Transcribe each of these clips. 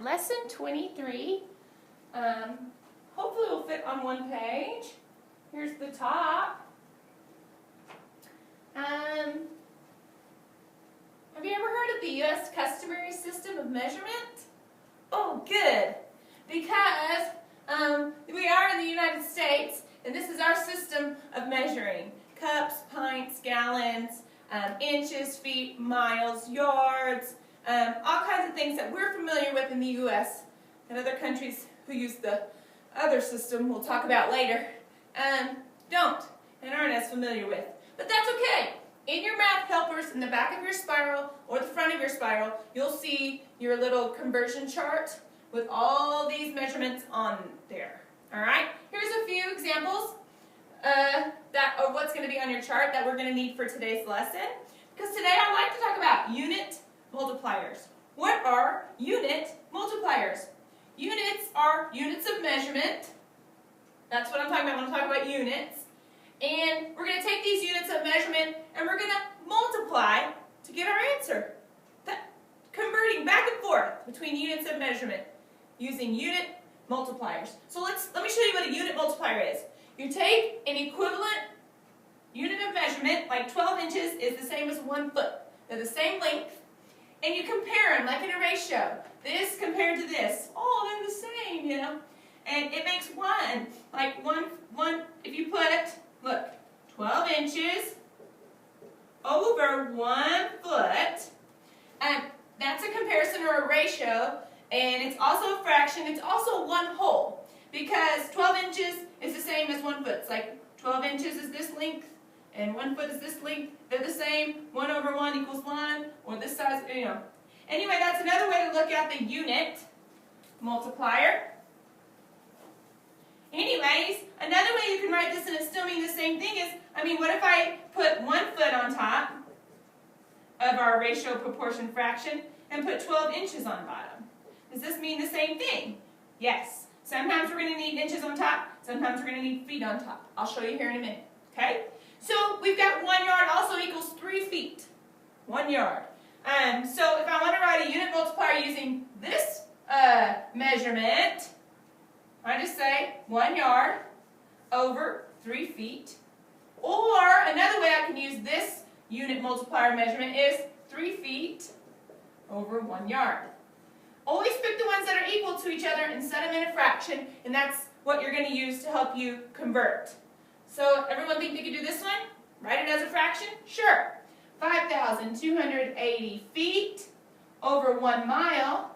lesson 23. Hopefully it will fit on one page. Here's the top. Have you ever heard of the U.S. customary system of measurement? Oh, good. Because we are in the United States, and this is our system of measuring. Cups, pints, gallons, inches, feet, miles, yards, all kinds of things that we're familiar with in the U.S. and other countries who use the other system we'll talk about later don't and aren't as familiar with. But that's okay. In your math helpers, in the back of your spiral or the front of your spiral, you'll see your little conversion chart with all these measurements on there. All right? Here's a few examples of what's going to be on your chart that we're going to need for today's lesson. Because today I'd like to talk about unit multipliers. What are unit multipliers? Units are units of measurement. That's what I'm talking about when I'm talking about units. And we're going to take these units of measurement and we're going to multiply to get our answer. Converting back and forth between units of measurement using unit multipliers. So let me show you what a unit multiplier is. You take an equivalent unit of measurement, like 12 inches is the same as 1 foot. They're the same length. And you compare them like in a ratio. This compared to this. Oh, they're the same, you know. And it makes one. Like one if you put, look, 12 inches over 1 foot. And that's a comparison or a ratio. And it's also a fraction. It's also 1 whole. Because 12 inches is the same as 1 foot. It's like 12 inches is this length. And 1 foot is this length. They're the same. 1 over 1 equals 1. Or this size, you know. Anyway, that's another way to look at the unit multiplier. Anyways, another way you can write this and it still mean the same thing is, what if I put 1 foot on top of our ratio proportion fraction and put 12 inches on bottom? Does this mean the same thing? Yes. Sometimes we're going to need inches on top. Sometimes we're going to need feet on top. I'll show you here in a minute. Okay? So we've got 1 yard also equals 3 feet. 1 yard. So if I want to write a unit multiplier using this measurement, I just say 1 yard over 3 feet. Or another way I can use this unit multiplier measurement is 3 feet over 1 yard. Always pick the ones that are equal to each other and set them in a fraction, and that's what you're going to use to help you convert. So everyone think they can do this one? Write it as a fraction? Sure. 5,280 feet over 1 mile.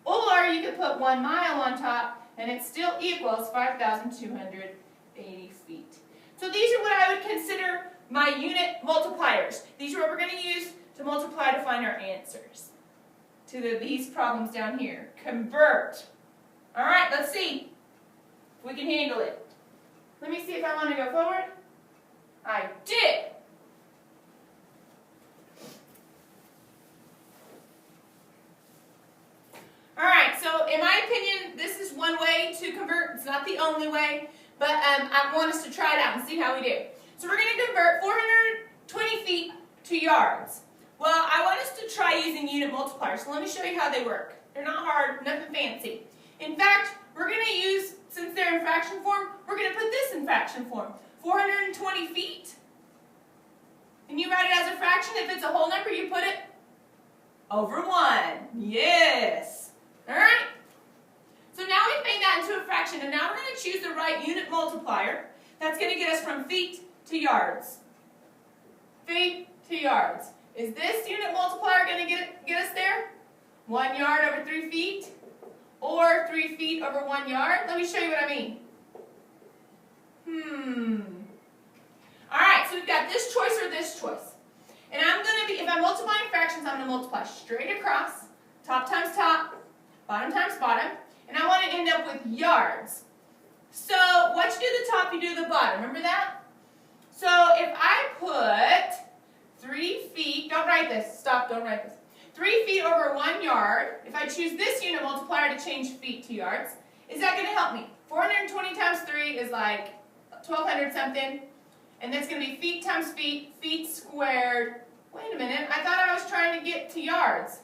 Or you could put 1 mile on top and it still equals 5,280 feet. So these are what I would consider my unit multipliers. These are what we're going to use to multiply to find our answers to these problems down here. Convert. All right, let's see if we can handle it. Let me see if I want to go forward. I did. All right, so in my opinion, this is one way to convert. It's not the only way, but I want us to try it out and see how we do. So we're going to convert 420 feet to yards. Well, I want us to try using unit multipliers, so let me show you how they work. They're not hard, nothing fancy. In fact, we're going to use, since they're in fraction form, we're going to put this in fraction form. 420 feet. And you write it as a fraction. If it's a whole number, you put it over 1. Yes. All right? So now we've made that into a fraction, and now we're going to choose the right unit multiplier. That's going to get us from feet to yards. Feet to yards. Is this unit multiplier going to get us there? 1 yard over 3 feet? Or 3 feet over 1 yard? Let me show you what I mean. Alright, so we've got this choice or this choice. And I'm going to be, if I'm multiplying fractions, I'm going to multiply straight across, top times top, bottom times bottom, and I want to end up with yards. So once you do the top, you do the bottom. Remember that? So if I put 3 feet, don't write this, stop, don't write this. 3 feet over 1 yard, if I choose this unit multiplier to change feet to yards, is that going to help me? 420 times 3 is like 1,200 something, and that's going to be feet times feet, feet squared. Wait a minute, I thought I was trying to get to yards.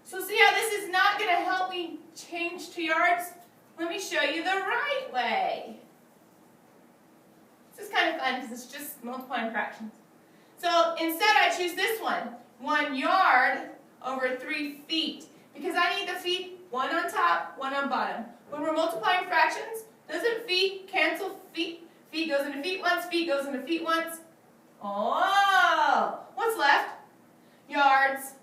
So see how this is not going to help we change to yards? Let me show you the right way. This is kind of fun because it's just multiplying fractions. So instead I choose this one, 1 yard over 3 feet, because I need the feet, one on top, one on bottom. When we're multiplying fractions, doesn't feet cancel feet? Feet goes into feet once, feet goes into feet once. Oh, what's left? Yards.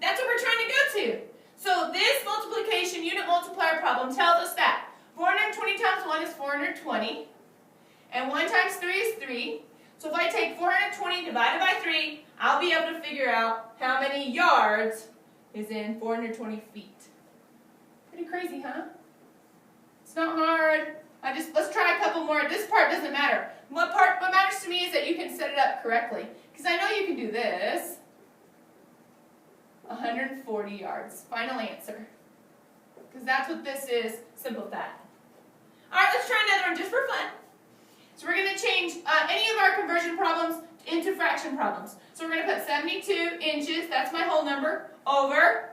That's what we're trying to go to. So this multiplication unit multiplier problem tells us that 420 times 1 is 420, and 1 times 3 is 3. So if I take 420 divided by 3, I'll be able to figure out how many yards is in 420 feet. Pretty crazy, huh? It's not hard. Let's try a couple more. This part doesn't matter. What matters to me is that you can set it up correctly. Because I know you can do this. 140 yards. Final answer. Because that's what this is. Simple as that. Alright, let's try another one just for fun. So we're going to change any of our conversion problems into fraction problems. So we're going to put 72 inches, that's my whole number, over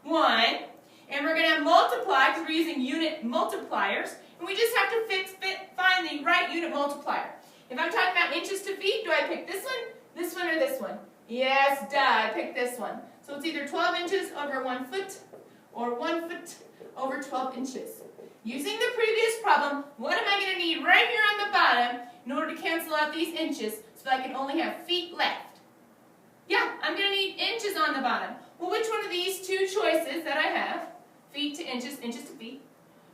1. And we're going to multiply, because we're using unit multipliers. And we just have to find the right unit multiplier. If I'm talking about inches to feet, do I pick this one, or this one? Yes, duh, I picked this one. So it's either 12 inches over 1 foot, or 1 foot over 12 inches. Using the previous problem, what am I going to need right here on the bottom in order to cancel out these inches so that I can only have feet left? Yeah, I'm going to need inches on the bottom. Well, which one of these two choices that I have, feet to inches, inches to feet,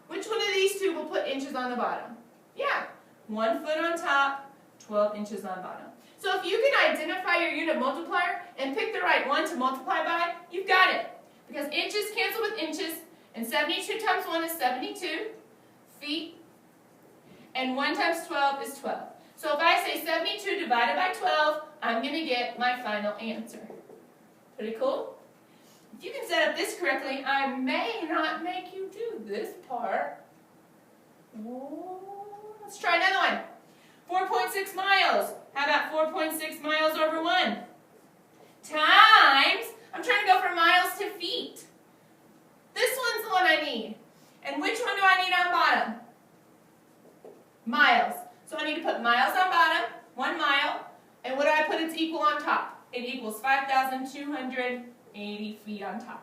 which one of these two will put inches on the bottom? Yeah, 1 foot on top, 12 inches on bottom. So if you can identify your unit multiplier and pick the right one to multiply by, you've got it. Because inches cancel with inches, and 72 times 1 is 72 feet, and 1 times 12 is 12. So if I say 72 divided by 12, I'm going to get my final answer. Pretty cool? If you can set up this correctly, I may not make you do this part. Let's try another one. 4.6 miles. How about 4.6 miles over 1? Times, I'm trying to go from miles to feet. This one's the one I need. And which one do I need on bottom? Miles. So I need to put miles on bottom, 1 mile, and what do I put its equal on top? It equals 5,280 feet on top.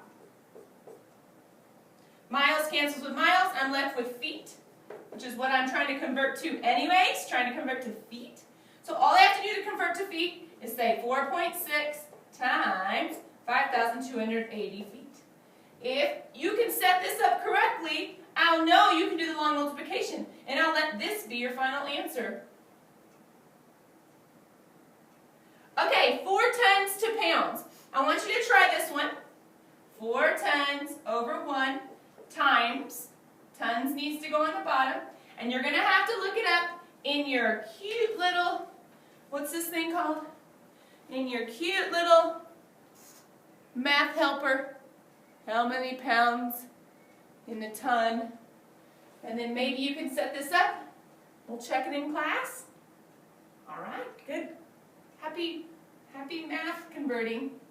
Miles cancels with miles, I'm left with feet, which is what I'm trying to convert to anyways, trying to convert to feet. So all I have to do to convert to feet is say 4.6 times 5,280 feet. If you can set this up correctly, I'll know you can do the long multiplication, and I'll let this be your final answer. Okay, 4 tons to pounds. I want you to try this one. 4 tons over 1 times, tons needs to go on the bottom, and you're going to have to look it up in your cute little, what's this thing called? In your cute little math helper. How many pounds in a ton? And then maybe you can set this up. We'll check it in class. All right, good. Happy math converting.